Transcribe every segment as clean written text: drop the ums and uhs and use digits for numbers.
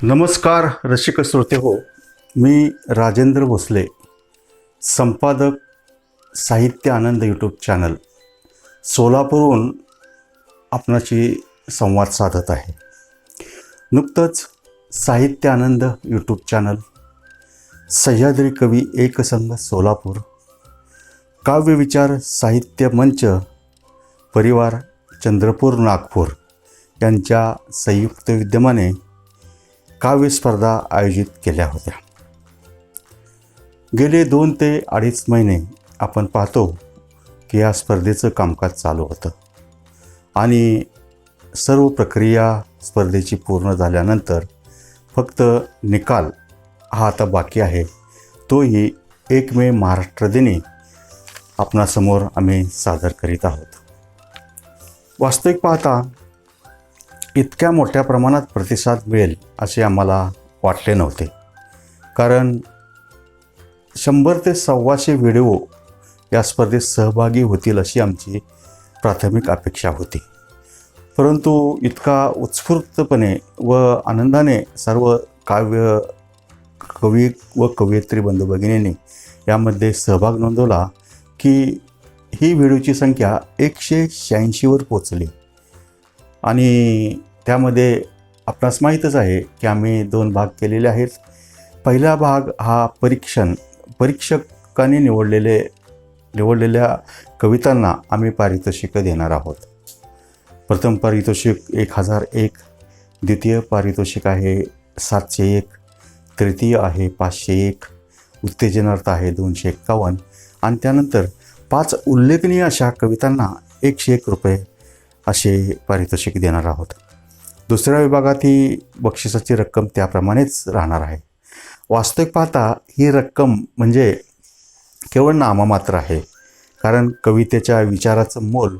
नमस्कार रसिक श्रोते हो, मी राजेंद्र भोसले, संपादक साहित्य आनंद यूट्यूब चॅनल सोलापूरहून आपणाशी संवाद साधत आहे. नुकतंच साहित्य आनंद यूट्यूब चॅनल, सह्याद्री कवी एकसंघ सोलापूर, काव्यविचार साहित्य मंच परिवार चंद्रपूर नागपूर यांच्या संयुक्त विद्यमाने काव्य स्पर्धा आयोजित केल्या होत्या. गेले 2 ते 2.5 महिने आपण पाहतो की या स्पर्धेचं कामकाज चालू होतं आणि सर्व प्रक्रिया स्पर्धेची पूर्ण झाल्यानंतर फक्त निकाल हा आता बाकी आहे. तोही 1 मे महाराष्ट्र दिनी आपणासमोर आम्ही सादर करीत आहोत. वास्तविक पाहता इतक्या मोठ्या प्रमाणात प्रतिसाद मिळेल असे आम्हाला वाटले नव्हते, कारण 100 ते 125 व्हिडिओ या स्पर्धेत सहभागी होतील अशी आमची प्राथमिक अपेक्षा होती. परंतु इतका उत्स्फूर्तपणे व आनंदाने सर्व कवी व कवयित्री बंधू भगिनींनी यामध्ये सहभाग नोंदवला की ही व्हिडिओची संख्या 186वर पोचली. आणि त्यामध्ये आपणास माहीतच आहे की आम्ही 2 भाग केलेले आहेत. पहिला भाग हा परीक्षकांनी निवडलेल्या कवितांना आम्ही पारितोषिकं देणार आहोत. प्रथम पारितोषिक 1001, द्वितीय पारितोषिक आहे 701, तृतीय आहे 501, उत्तेजनार्थ आहे 251 आणि त्यानंतर 5 उल्लेखनीय अशा कवितांना 101 रुपये असे पारितोषिक देणार आहोत. दुसऱ्या विभागात ही बक्षिसाची रक्कम त्याप्रमाणेच राहणार आहे. वास्तविक पाहता ही रक्कम म्हणजे केवळ नाममात्र आहे, कारण कवितेच्या विचाराचं मोल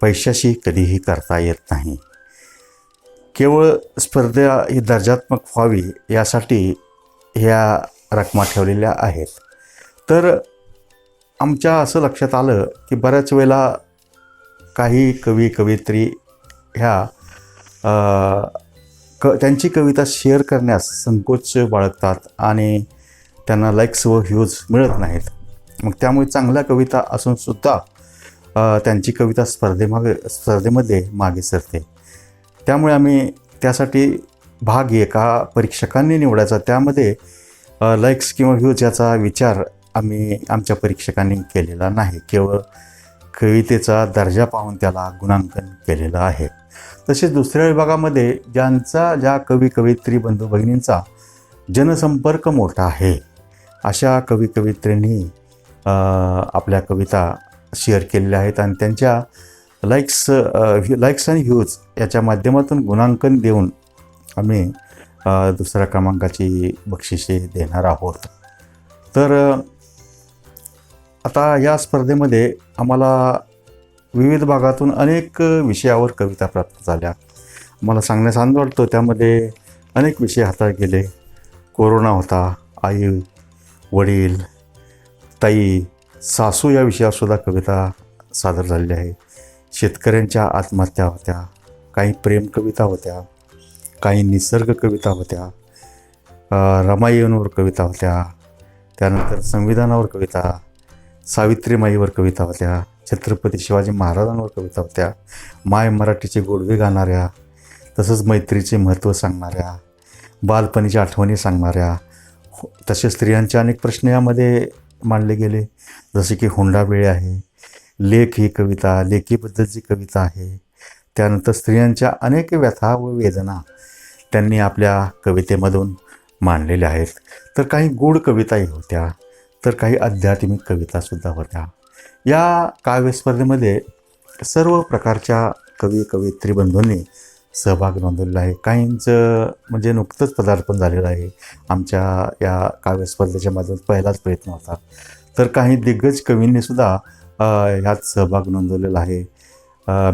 पैशाशी कधीही करता येत नाही. केवळ स्पर्धा ही दर्जात्मक व्हावी यासाठी ह्या रकमा ठेवलेल्या आहेत. तर आमच्या असं लक्षात आलं की बऱ्याच वेळेला काही कवी कवयित्री ह्या त्यांची कविता शेअर करण्यास संकोच बाळगतात आणि त्यांना लाईक्स व व्ह्यूज मिळत नाहीत. मग त्यामुळे चांगल्या कविता असूनसुद्धा त्यांची कविता स्पर्धेमध्ये मागे सरते. त्यामुळे आम्ही त्यासाठी भाग एका परीक्षकांनी निवडायचा, त्यामध्ये लाईक्स किंवा व्ह्यूज याचा विचार आम्ही आमच्या परीक्षकांनी केलेला नाही. केवळ कवितेचा दर्जा पाहून त्याला गुणांकन केलेलं आहे. तसेच दुसऱ्या विभागामध्ये ज्या कवी कवयित्री बंधू भगिनींचा जनसंपर्क मोठा आहे अशा कवी कवयित्रींनी आपल्या कविता शेअर केलेल्या आहेत आणि त्यांच्या लाईक्स आणि व्ह्यूज याच्या माध्यमातून गुणांकन देऊन आम्ही दुसऱ्या क्रमांकाची बक्षिसे देणार आहोत. तर आता या स्पर्धेमध्ये आम्हाला विविध भागातून अनेक विषयावर कविता प्राप्त झाल्या. मला सांगण्यास आनंद वाटतो, त्यामध्ये अनेक विषय हाताळले गेले. कोरोना होता, आई वडील ताई सासू या विषयावरसुद्धा कविता सादर झालेल्या आहे. शेतकऱ्यांच्या आत्महत्या होत्या, काही प्रेम कविता होत्या, काही निसर्ग कविता होत्या, रमाईवर कविता होत्या, त्यानंतर संविधानावर कविता, सावित्रीमाईवर कविता होत्या, छत्रपती शिवाजी महाराजांवर कविता होत्या, माय मराठीचे गोडवे गाणाऱ्या, तसंच मैत्रीचे महत्त्व सांगणाऱ्या, बालपणीच्या आठवणी सांगणाऱ्या, तसेच स्त्रियांचे अनेक प्रश्न यामध्ये मांडले गेले, जसे की हुंडाबळी आहे, लेख ही कविता, लेकीबद्दलची कविता आहे. त्यानंतर स्त्रियांच्या अनेक व्यथा व वेदना त्यांनी आपल्या कवितेमधून मांडलेल्या आहेत. तर काही गूढ कविताही होत्या, तर काही आध्यात्मिक कवितासुद्धा होत्या. या काव्यस्पर्धेमध्ये सर्व प्रकारच्या कवी कवयित्री बंधूंनी सहभाग नोंदवलेला आहे. काहींचं म्हणजे नुकतंच पदार्पण झालेलं आहे. आमच्या या काव्यस्पर्धेच्या माध्यमातून पहिलाच प्रयत्न होता. तर काही दिग्गज कवींनीसुद्धा ह्यात सहभाग नोंदवलेला आहे.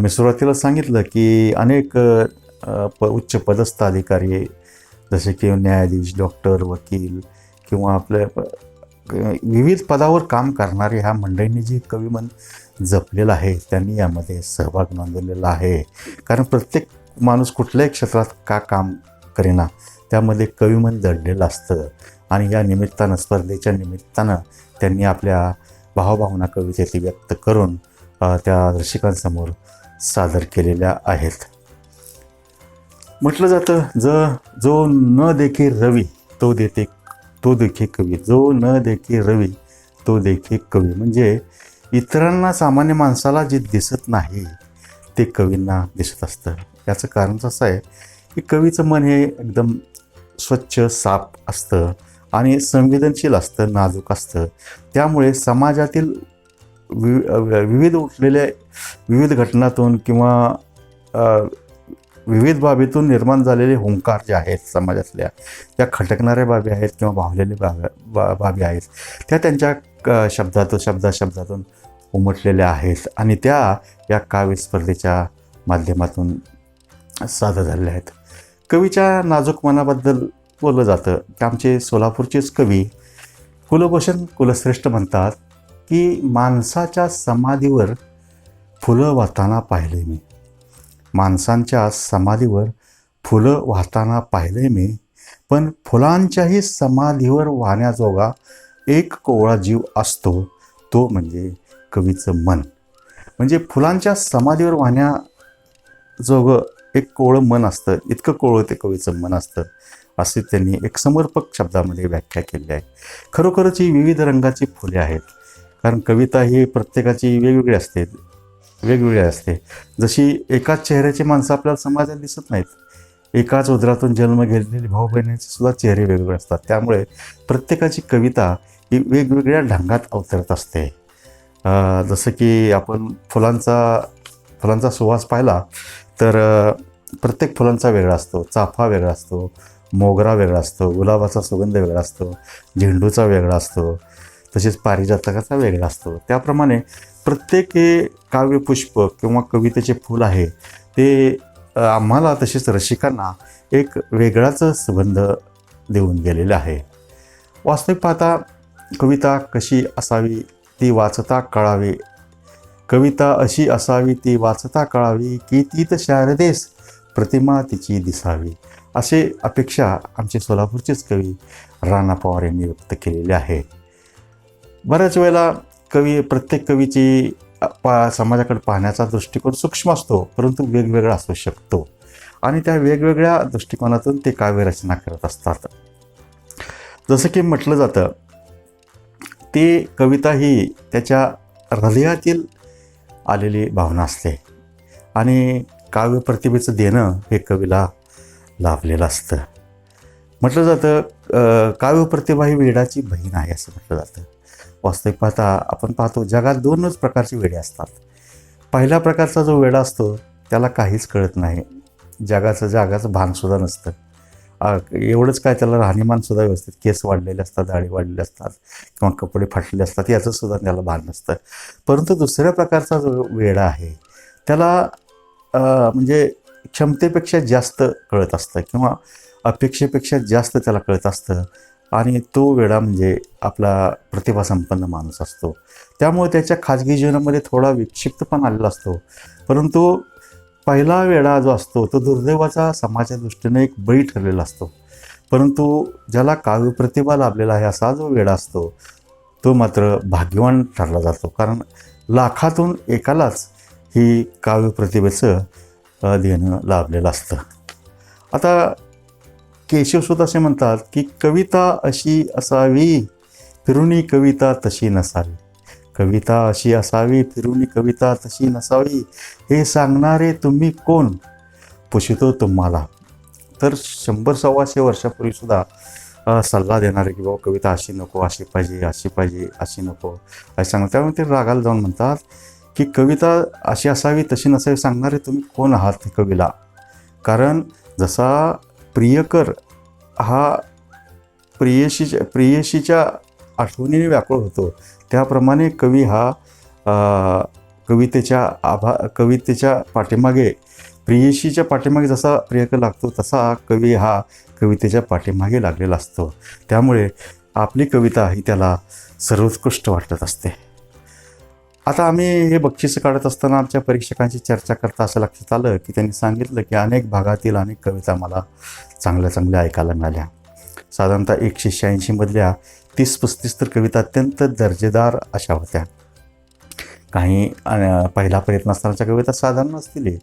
मी सुरुवातीला सांगितलं की अनेक उच्च पदस्थ अधिकारी जसे की न्यायाधीश, डॉक्टर, वकील किंवा आपल्या विविध पदावर काम करणारे ह्या मंडळींनी जी कविमन जपलेलं आहे त्यांनी यामध्ये सहभाग नोंदवलेला आहे. कारण प्रत्येक माणूस कुठल्याही क्षेत्रात का काम करेना त्यामध्ये कविमन दडलेलं असतं आणि या निमित्तानं, स्पर्धेच्या निमित्तानं त्यांनी आपल्या भावभावना कवितेत व्यक्त करून त्या रसिकांसमोर सादर केलेल्या आहेत. म्हटलं जातं जो न देखे रवी तो देखे कवी, जो न देखे रवी तो देखे कवी. म्हणजे इतरांना, सामान्य माणसाला जे दिसत नाही ते कवींना दिसत असतं. याचं कारण असं आहे की कवीचं मन हे एकदम स्वच्छ, साफ असतं आणि संवेदनशील असतं, नाजूक असतं. त्यामुळे समाजातील विविध घटनातून किंवा विविध बाबीतून निर्माण झालेले हुंकार जे आहेत समाजातल्या, त्या खटकणाऱ्या बाबी आहेत किंवा भावलेल्या बाबी आहेत, त्या त्यांच्या शब्दातून उमटलेल्या आहेत आणि त्या या काव्य स्पर्धेच्या माध्यमातून सादर झालेल्या आहेत. कवीच्या नाजूक मनाबद्दल बोललं जातं की आमचे सोलापूरचेच कवी कुलभूषण कुलश्रेष्ठ म्हणतात की माणसाच्या समाधीवर फुलं वाहताना पाहिले मी, माणसांच्या समाधीवर फुलं वाहताना पाहिले मी, पण फुलांच्याही समाधीवर वाहण्याजोगा एक कोवळा जीव असतो, तो म्हणजे कवीचं मन. म्हणजे फुलांच्या समाधीवर वाहण्याजोगं एक कोवळं मन असतं, इतकं कोवळं ते कवीचं मन असतं, असे त्यांनी एक समर्पक शब्दामध्ये व्याख्या केली आहे. खरोखरच ही विविध रंगाची फुले आहेत, कारण कविता ही प्रत्येकाची वेगवेगळी असते. जशी एकाच चेहऱ्याची माणसं आपल्याला समाजात दिसत नाहीत, एकाच उदरातून जन्म घेतलेली भाऊ बहिणीचे सुद्धा चेहरे वेगवेगळे असतात. त्यामुळे प्रत्येकाची कविता ही वेगवेगळ्या ढंगात अवतरत असते. जसं की आपण फुलांचा सुवास पाहिला तर प्रत्येक फुलांचा वेगळा असतो. चाफा वेगळा असतो, मोगरा वेगळा असतो, गुलाबाचा सुगंध वेगळा असतो, झेंडूचा वेगळा असतो, तसेच पारिजातकाचा वेगळा असतो. त्याप्रमाणे प्रत्येक हे काव्यपुष्प किंवा कवितेचे फूल आहे ते आम्हाला तसेच रसिकांना एक वेगळाच सुगंध देऊन गेलेला आहे. वास्तविक पाहता कविता कशी असावी ती वाचता कळावी, कविता अशी असावी ती वाचता कळावी, की तीत शारदेस प्रतिमा तिची दिसावी, असे अपेक्षा आमचे सोलापूरचेच कवी राणा पवार यांनी व्यक्त केलेले आहे. बऱ्याच वेळेला प्रत्येक कवीची समाजाकडे पाहण्याचा दृष्टिकोन सूक्ष्म असतो, परंतु वेगवेगळा असू शकतो आणि त्या वेगवेगळ्या दृष्टिकोनातून ते काव्यरचना करत असतात. जसं की म्हटलं जातं ती कविता ही त्याच्या हृदयातील आलेली भावना असते आणि काव्यप्रतिभेचं देणं हे कवीला लाभलेलं असतं. म्हटलं जातं काव्यप्रतिभा ही वेडाची बहीण आहे असं म्हटलं जातं. वास्तविक पाहता आपण पाहतो जगात दोनच प्रकारची वेडे असतात. पहिल्या प्रकारचा जो वेडा असतो त्याला काहीच कळत नाही, जगाचं भानसुद्धा नसतं. एवढंच काय, त्याला राहणीमानसुद्धा व्यवस्थित, केस वाढलेले असतात, दाढी वाढलेले असतात किंवा कपडे फाटलेले असतात, याचंसुद्धा त्याला भान नसतं. परंतु दुसऱ्या प्रकारचा जो वेडा आहे त्याला म्हणजे क्षमतेपेक्षा जास्त कळत असतं किंवा अपेक्षेपेक्षा जास्त त्याला कळत असतं आणि तो वेडा म्हणजे आपला प्रतिभासंपन्न माणूस असतो. त्यामुळे त्याच्या खाजगी जीवनामध्ये थोडा विक्षिप्तपणा आलेला असतो. परंतु पहिला वेडा जो असतो तो दुर्दैवाचा समाजाच्या दृष्टीने एक बळी ठरलेला असतो. परंतु ज्याला काव्यप्रतिभा लाभलेला आहे असा जो वेडा असतो तो मात्र भाग्यवान ठरला जातो, कारण लाखातून एकालाच ही काव्यप्रतिभेचं देणं लाभलेलं असतं. आता केशवसूत असे म्हणतात की कविता अशी असावी फिरुनी कविता तशी नसावी, कविता अशी असावी फिरुनी कविता तशी नसावी, हे सांगणारे तुम्ही कोण, पुशितो तुम्हाला. तर 100-125 वर्षापूर्वीसुद्धा सल्ला देणारे की बाबा कविता अशी नको, अशी पाहिजे, अशी पाहिजे, अशी नको असे सांगतात. त्यामुळे ते रागाला जाऊन म्हणतात की कविता अशी असावी तशी नसावी सांगणारे तुम्ही कोण आहात कवीला. कारण जसा प्रियकर हा प्रेयसीच्या आठवणीने व्याकुळ होतो, त्याप्रमाणे कवी हा कवितेच्या पाठीमागे, प्रेयसीच्या पाठीमागे जसा प्रियकर लागतो तसा कवी हा कवितेच्या पाठीमागे लागलेला असतो. त्यामुळे आपली कविता ही त्याला सर्वोत्कृष्ट वाटत असते. आता आम्ही हे बक्षीस काढत असताना आमच्या परीक्षकांची चर्चा करता असं लक्षात आलं की त्यांनी सांगितलं की अनेक भागातील अनेक कविता मला चांगल्या चांगल्या ऐकायला मिळाल्या. साधारणतः 186मधल्या 30-35 तर कविता अत्यंत दर्जेदार अशा होत्या. काही पहिला प्रयत्न असतानाच्या कविता साधारण असतील,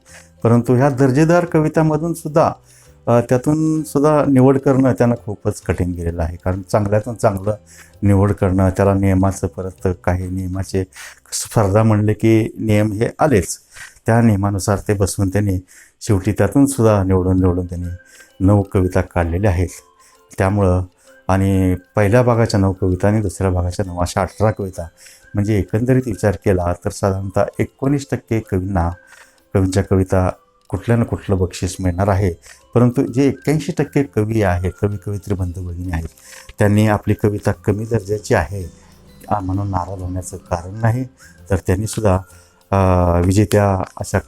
परंतु ह्या दर्जेदार कवितांमधून सुद्धा त्यातून सुद्धा निवड करणं त्यांना खूपच कठीण गेलेलं आहे. कारण चांगल्यातून चांगलं निवड करणं, त्याला नियमाचं परत काही नियमाचे स्पर्धा म्हणले की नियम हे आलेच. त्या नियमानुसार ते बसवून त्यांनी शेवटी त्यातून सुद्धा निवडून त्यांनी 9 कविता काढलेल्या आहेत. त्यामुळं आणि पहिल्या भागाच्या 9 कविता आणि दुसऱ्या भागाच्या 9 अशा 18 कविता, म्हणजे एकंदरीत विचार केला तर साधारणतः 19% कवींच्या कविता कुठल्या ना कुठलं बक्षीस मिळणार आहे. परंतु जे 81% कवी आहे, कवयित्री बंधू भगिनी आहेत, त्यांनी आपली कविता कमी दर्जाची आहे म्हणून नाराज होण्याचं कारण नाही. तर त्यांनीसुद्धा विजेत्या अशा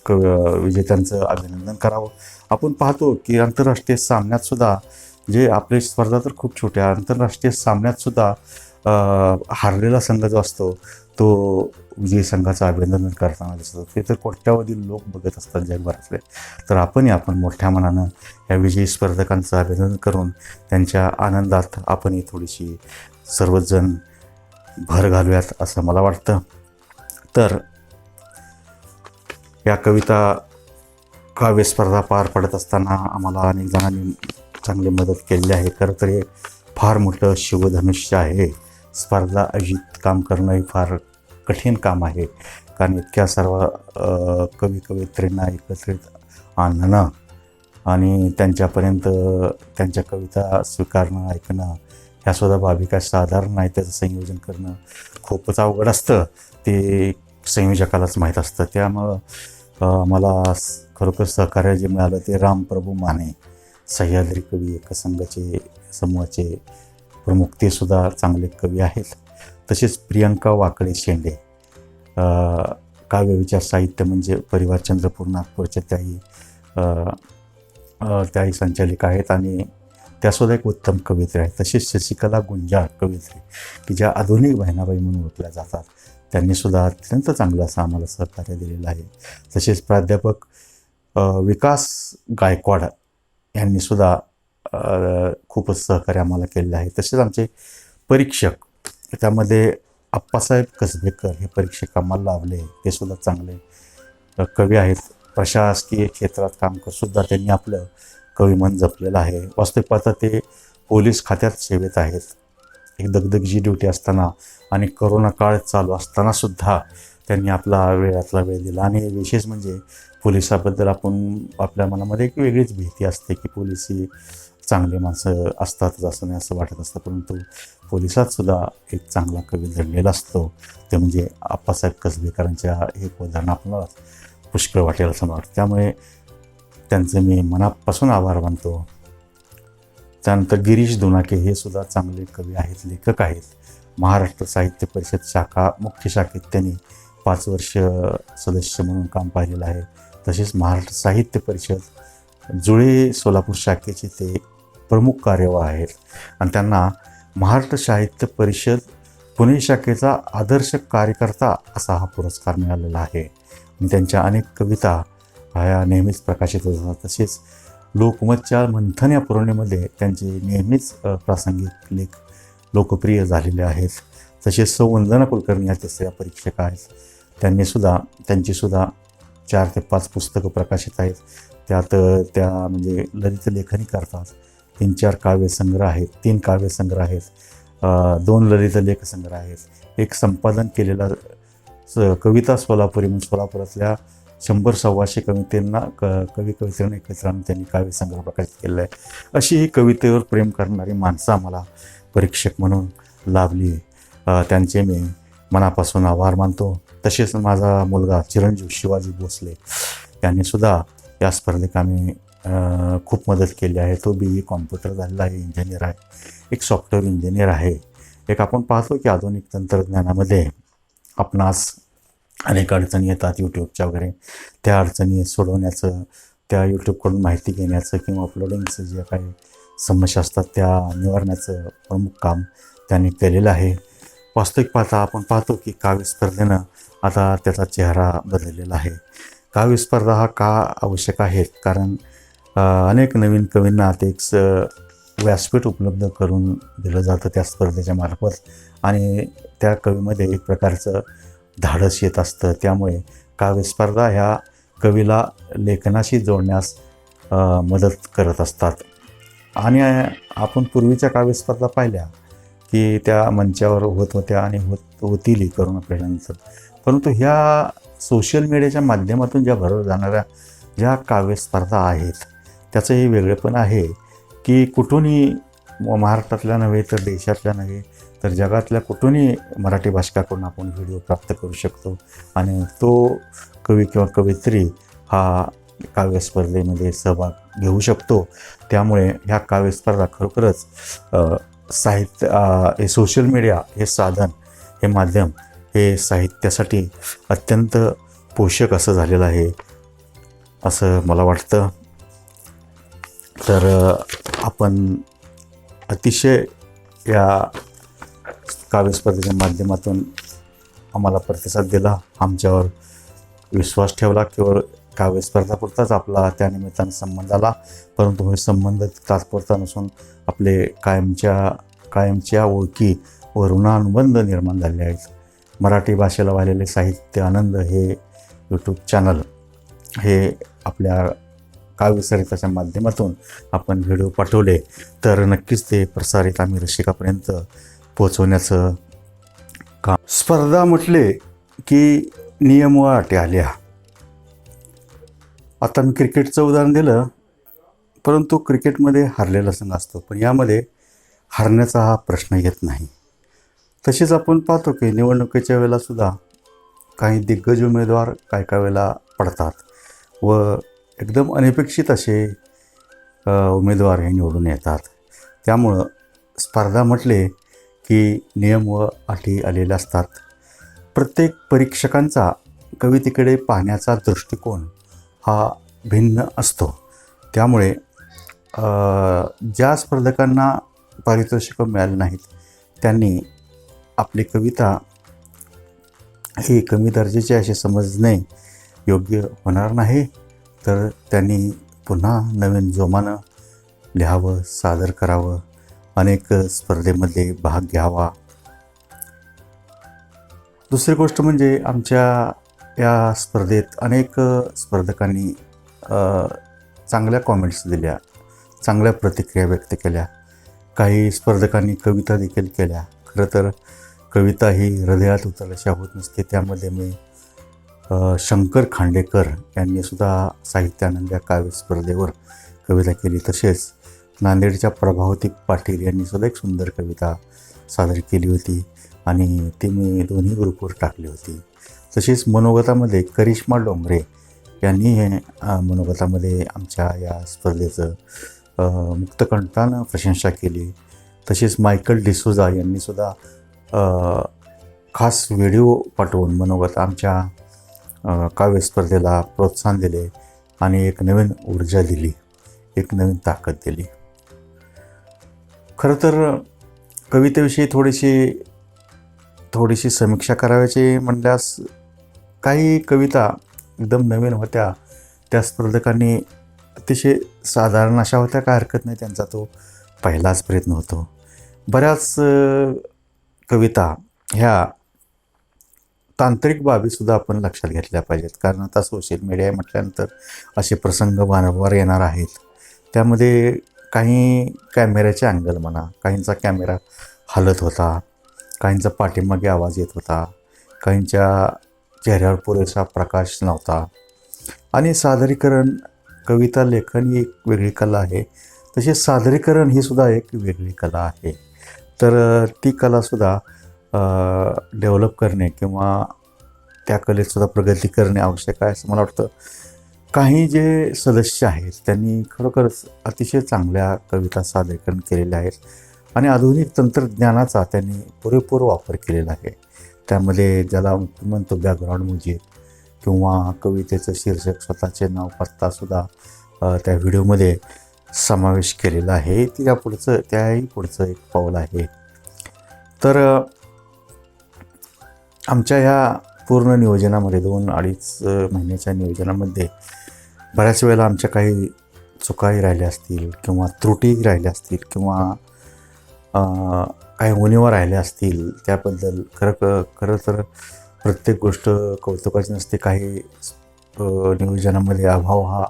विजेत्यांचं अभिनंदन करावं. आपण पाहतो की आंतरराष्ट्रीय सामन्यातसुद्धा जे आपली स्पर्धा तर खूप छोट्या, आंतरराष्ट्रीय सामन्यातसुद्धा हारलेला संघ जो असतो तो विजयी संघाचं अभिनंदन करताना दिसतो. ते तर कोट्यावधी लोक बघत असतात जगभरातले. तर आपण मोठ्या मनानं या विजयी स्पर्धकांचं अभिनंदन करून त्यांच्या आनंदात आपणही थोडीशी सर्वजण भर घालूयात असं मला वाटतं. तर या कविता काव्यस्पर्धा पार पडत असताना आम्हाला अनेक जणांनी चांगली मदत केलेली आहे. खरं तर हे फार मोठं शिवधनुष्य आहे. स्पर्धा आयोजित काम करणं हे फार कठीण काम आहे. कारण इतक्या सर्व कवयित्रींना एकत्रित आणणं आणि त्यांच्यापर्यंत त्यांच्या कविता स्वीकारणं, ऐकणं ह्यासुद्धा बाबी काय साधारण नाही. त्याचं संयोजन करणं खूपच अवघड असतं. ते संयोजकालाच माहीत असतं. त्यामुळं मला खरोखर सहकार्य जे मिळालं ते रामप्रभू माने, सह्याद्री कवी एकसंघाचे समूहाचे प्रमुख, ते सुद्धा चांगले कवी आहेत. तसेच प्रियंका वाकळे शेंडे, काव्यविचार साहित्य म्हणजे परिवार चंद्रपूर नागपूरच्या त्याही संचालिका आहेत आणि त्यासुद्धा एक उत्तम कवयित्री आहेत. तसेच शशिकला गुंजाळ कवयित्री की ज्या आधुनिक बहिणाबाई म्हणून ओळखल्या जातात, त्यांनीसुद्धा अत्यंत चांगलं असं आम्हाला सहकार्य दिलेलं आहे. तसेच प्राध्यापक विकास गायकवाड यांनीसुद्धा खूपच सहकार्य आम्हाला केलेलं आहे. तसेच आमचे परीक्षक, त्यामध्ये आप्पासाहेब कसबेकर हे परीक्षक आम्हाला लाभले, ते सुद्धा चांगले कवी आहेत. प्रशासकीय क्षेत्रात काम सुद्धा त्यांनी आपलं कविमन जपलेलं आहे. वास्तविक पाहता ते पोलीस खात्यात सेवेत आहेत. एक दगदगीची ड्युटी असताना आणि करोना काळ चालू असतानासुद्धा त्यांनी आपला वेळातला वेळ दिला. आणि विशेष म्हणजे पोलिसाबद्दल आपल्या मनामध्ये एक वेगळीच भीती असते की पोलीस ही चांगले माणसं असतातच असं नाही असं वाटत असतं. परंतु पोलिसातसुद्धा एक चांगला कवी जडलेला असतो, ते म्हणजे आप्पासाहेब कसबेकरांच्या एक उदाहरण आपल्याला पुष्कळ वाटेल असं मला वाटतं. त्यामुळे त्यांचे मी मनापासून आभार मानतो. त्यानंतर गिरीश दोनाके हे सुद्धा चांगले कवी आहेत, लेखक आहेत. महाराष्ट्र साहित्य परिषद मुख्य शाखेत त्यांनी 5 वर्ष सदस्य म्हणून काम पाहिलेलं आहे. तसेच महाराष्ट्र साहित्य परिषद जुळे सोलापूर शाखेचे ते प्रमुख कार्यवाह आहेत आणि त्यांना महाराष्ट्र साहित्य परिषद पुणे शाखेचा आदर्श कार्यकर्ता असा हा पुरस्कार मिळालेला आहे. आणि त्यांच्या अनेक कविता ह्या नेहमीच प्रकाशित होतात. तसेच लोकमतच्या मंथन या पुरवणीमध्ये त्यांचे नेहमीच प्रासंगिक लेख लोकप्रिय झालेले आहेत. तसेच सौ वंदना कुलकर्णी या तिसऱ्या परीक्षक आहेत. त्यांचीसुद्धा 4 ते 5 पुस्तकं प्रकाशित आहेत. त्यात त्या म्हणजे ललित लेखनी करतात. 3-4 काव्यसंग्रह आहेत, 3 काव्यसंग्रह आहेत, 2 ललित लेखसंग्रह आहेत. एक संपादन केलेला कविता सोलापुरी म्हणून सोलापुरातल्या 100-125 कवित्रींना एकत्र आणून त्यांनी काव्यसंग्रह प्रकाशित केलेला आहे. अशी ही कवितेवर प्रेम करणारी माणसं आम्हाला परीक्षक म्हणून लाभली. त्यांचे मी मनापासून आभार मानतो. तसेच माझा मुलगा चिरंजीव शिवाजी भोसले यांनीसुद्धा या स्पर्धेत आम्ही खूप मदत केली आहे. तो BE कॉम्प्युटर झालेला आहे, इंजिनियर आहे, एक सॉफ्टवेअर इंजिनियर आहे. एक आपण पाहतो की आधुनिक तंत्रज्ञानामध्ये आपणास अनेक अडचणी येतात यूट्यूबच्या वगैरे. त्या अडचणी सोडवण्याचं, त्या यूट्यूबकडून माहिती घेण्याचं किंवा अपलोडिंगचं जे काही समस्या असतात त्या निवारण्याचं प्रमुख काम त्यांनी केलेलं आहे. वास्तविक पाहता आपण पाहतो की काव्यस्पर्धेनं आता त्याचा चेहरा बदललेला आहे. काव्यस्पर्धा हा का आवश्यक आहेत? कारण अनेक नवीन कवींना ते एक व्यासपीठ उपलब्ध करून दिलं जातं त्या स्पर्धेच्या मार्फत आणि त्या कवीमध्ये एक प्रकारचं धाडस येत असतं. त्यामुळे काव्यस्पर्धा ह्या कवीला लेखनाशी जोडण्यास मदत करत असतात. आणि आपण पूर्वीच्या काव्यस्पर्धा पाहिल्या की त्या मंचावर होत होत्या आणि होतीलही करोना पिढ्यानंतर. परंतु ह्या सोशल मीडियाच्या माध्यमातून ज्या भरवल्या जाणाऱ्या ज्या काव्यस्पर्धा आहेत त्याचं हे वेगळेपण आहे की कुठूनही महाराष्ट्रातल्या नव्हे तर देशातल्या नव्हे तर जगातल्या कुठूनही मराठी भाषकाकडून आपण व्हिडिओ प्राप्त करू शकतो आणि तो कवी किंवा कवयित्री हा काव्यस्पर्धेमध्ये सहभाग घेऊ शकतो. त्यामुळे ह्या काव्यस्पर्धा खरोखरच साहित्य हे सोशल मीडिया हे साधन हे माध्यम हे साहित्यासाठी अत्यंत पोषक असं झालेलं आहे असं मला वाटतं. तर आपण अतिशय या काव्यस्पर्धेच्या माध्यमातून आम्हाला प्रतिसाद दिला, आमच्यावर विश्वास ठेवला. केवळ काव्यस्पर्धापुरताच आपला त्यानिमित्तानं संबंध आला, परंतु हे संबंध तात्पुरता नसून आपले कायमच्या ओळखी व ऋणानुबंध निर्माण झाले आहेत. मराठी भाषेला वाहिलेले साहित्य आनंद हे यूट्यूब चॅनल हे आपल्या काव्यसरिताच्या माध्यमातून आपण व्हिडिओ पाठवले तर नक्कीच ते प्रसारित आम्ही रसिकापर्यंत पोहोचवण्याचं काम. स्पर्धा म्हटले की नियम व अटी आल्या. आता मी क्रिकेटचं उदाहरण दिलं, परंतु क्रिकेटमध्ये हारलेला संघ असतो, पण यामध्ये हारण्याचा हा प्रश्न येत नाही. तसेच आपण पाहतो की निवडणुकीच्या वेळेलासुद्धा काही दिग्गज उमेदवार काय वेळेला पडतात व एकदम अनपेक्षित असे उमेदवार हे निवडून येतात. त्यामुळं स्पर्धा म्हटले की नियम व अटी आलेले असतात. प्रत्येक परीक्षकांचा कवितेकडे पाहण्याचा दृष्टिकोन हा भिन्न असतो. त्यामुळे ज्या स्पर्धकांना पारितोषिकं मिळाली नाहीत त्यांनी आपली कविता ही कमी दर्जाची असे समजणे योग्य होणार नाही, तर त्यांनी पुन्हा नवीन जोमानं लिहावं, सादर करावं, अनेक स्पर्धेमध्ये भाग घ्यावा. दुसरी गोष्ट म्हणजे आमच्या या स्पर्धेत अनेक स्पर्धकांनी चांगल्या कॉमेंट्स दिल्या, चांगल्या प्रतिक्रिया व्यक्त केल्या. काही स्पर्धकांनी कविता देखील केल्या. खरं तर कविता ही हृदयात उतरल्याशी होत नसते. त्यामध्ये मी शंकर खांडेकर यांनीसुद्धा साहित्यानंद या काव्यस्पर्धेवर कविता केली. तसेच नांदेडच्या प्रभावती पाटील यांनीसुद्धा एक सुंदर कविता सादर केली होती आणि ती मी दोन्ही ग्रुपवर टाकली होती. तसेच मनोगतामध्ये करिश्मा डोंगरे यांनी हे मनोगतामध्ये आमच्या या स्पर्धेचं मुक्तकंठानं प्रशंसा केली. तसेच मायकल डिसोजा यांनीसुद्धा खास व्हिडिओ पाठवून मनोगत आमच्या काव्यस्पर्धेला प्रोत्साहन दिले आणि एक नवीन ऊर्जा दिली, एक नवीन ताकद दिली. खरं तर कवितेविषयी थोडीशी समीक्षा करायची म्हणल्यास काही कविता एकदम नवीन होत्या. त्या स्पर्धकांनी अतिशय साधारण अशा होत्या, काय हरकत नाही, त्यांचा तो पहिलाच प्रयत्न होतो. बऱ्याच कविता ह्या तांत्रिक बाबीसुद्धा आपण लक्षात घेतल्या पाहिजेत, कारण आता सोशल मीडिया म्हटल्यानंतर असे प्रसंग वारंवार येणार आहेत. त्यामध्ये काही कॅमेऱ्याचे अँगल म्हणा, काहींचा कॅमेरा हलत होता, काहींचा पाठीमागे आवाज येत होता, काहींच्या चेहऱ्यावर पुरेसा प्रकाश नव्हता. आणि सादरीकरण, कविता लेखन ही एक वेगळी कला आहे, तसेच सादरीकरण ही सुद्धा एक वेगळी कला आहे. तर ती कलासुद्धा डेव्हलप करणे किंवा त्या कलेतसुद्धा प्रगती करणे आवश्यक आहे असं मला वाटतं. काही जे सदस्य आहेत त्यांनी खरोखरच अतिशय चांगल्या कविता सादरीकरण केलेल्या आहेत आणि आधुनिक तंत्रज्ञानाचा त्यांनी पुरेपूर वापर केलेला आहे. त्यामध्ये ज्याला म्हणतो बॅकग्राऊंड म्युझिक किंवा कवितेचं शीर्षक, स्वतःचे नाव, पत्तासुद्धा त्या व्हिडिओमध्ये समावेश केलेला आहे. त्याही पुढचं एक पाऊल आहे. तर आमच्या ह्या पूर्ण नियोजनामध्ये 2-2.5 महिन्याच्या नियोजनामध्ये बऱ्याच वेळेला आमच्या काही चुकाही राहिल्या असतील किंवा त्रुटीही राहिल्या असतील किंवा काही उणिवा राहिल्या असतील त्याबद्दल खरं तर प्रत्येक गोष्ट कौतुकाची नसते. काही नियोजनामध्ये अभाव हा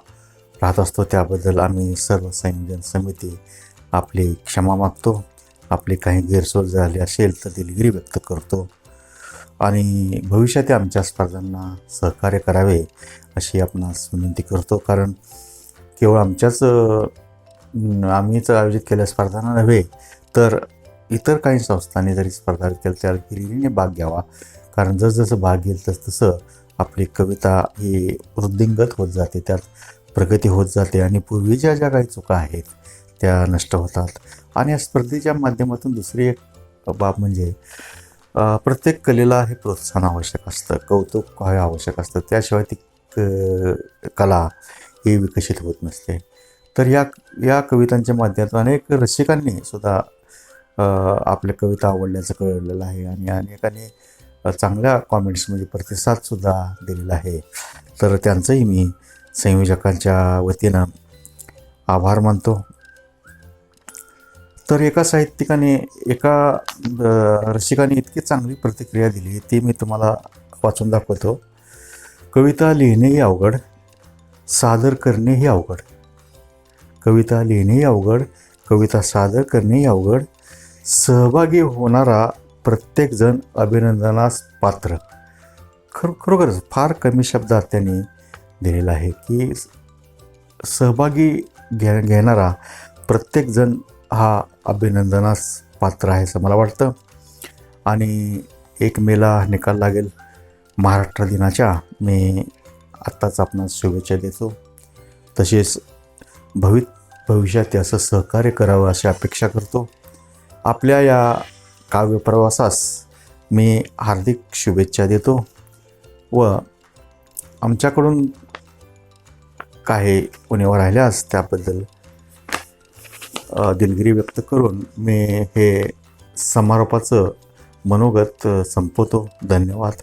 राहत असतो. त्याबद्दल आम्ही सर्व संयोजन समिती आपली क्षमा मागतो. आपली काही गैरसोय झाली असेल तर दिलगिरी व्यक्त करतो आणि भविष्यात आमच्या स्पर्धांना सहकार्य करावे अशी आपणास विनंती करतो. कारण केवळ आम्हीच आयोजित केलेल्या स्पर्धांना नव्हे तर इतर काही संस्थांनी जरी स्पर्धा केल्या त्या हिरिरीने भाग घ्यावा. कारण जसजसं भाग घेईल तसं आपली कविता ही वृद्धिंगत होत जाते, त्यात प्रगती होत जाते आणि पूर्वीच्या ज्या काही चुका आहेत त्या नष्ट होतात. आणि या स्पर्धेच्या माध्यमातून दुसरी एक बाब म्हणजे प्रत्येक कलेला हे प्रोत्साहन आवश्यक असतं, कौतुक हे आवश्यक असतं. त्याशिवाय ती कला ही विकसित होत नसते. तर या कवितांच्या माध्यमातून अनेक रसिकांनी सुद्धा आपल्या कविता आवडल्याचं कळलेलं आहे आणि अनेकांनी चांगल्या कॉमेंट्समध्ये प्रतिसादसुद्धा दिलेला आहे. तर त्यांचंही मी संयोजकांच्या वतीनं आभार मानतो. तर एका साहित्यिकाने रसिकाने इतकी चांगली प्रतिक्रिया दिली ती मी तुम्हाला वाचून दाखवतो. कविता लिहिणेही अवघड, सादर करणेही अवघड. कविता लिहिणेही अवघड, कविता सादर करणेही अवघड. सहभागी होणारा प्रत्येकजण अभिनंदनास पात्र. खरोखरच फार कमी शब्दात त्यांनी दिलेलं आहे की सहभागी घेणारा प्रत्येकजण हा अभिनंदनास पात्र आहे असं मला वाटतं. आणि 1 मेला निकाल लागेल महाराष्ट्र दिनाच्या. मी आत्ताच आपणास शुभेच्छा देतो. तसेच भविष्यात असं सहकार्य करावं अशी अपेक्षा करतो. आपल्या या काव्यप्रवासास मी हार्दिक शुभेच्छा देतो व आमच्याकडून काही उणिवा राहिल्यास त्याबद्दल दिलगिरी व्यक्त करून मी हे समारोपाचं मनोगत संपवतो. धन्यवाद.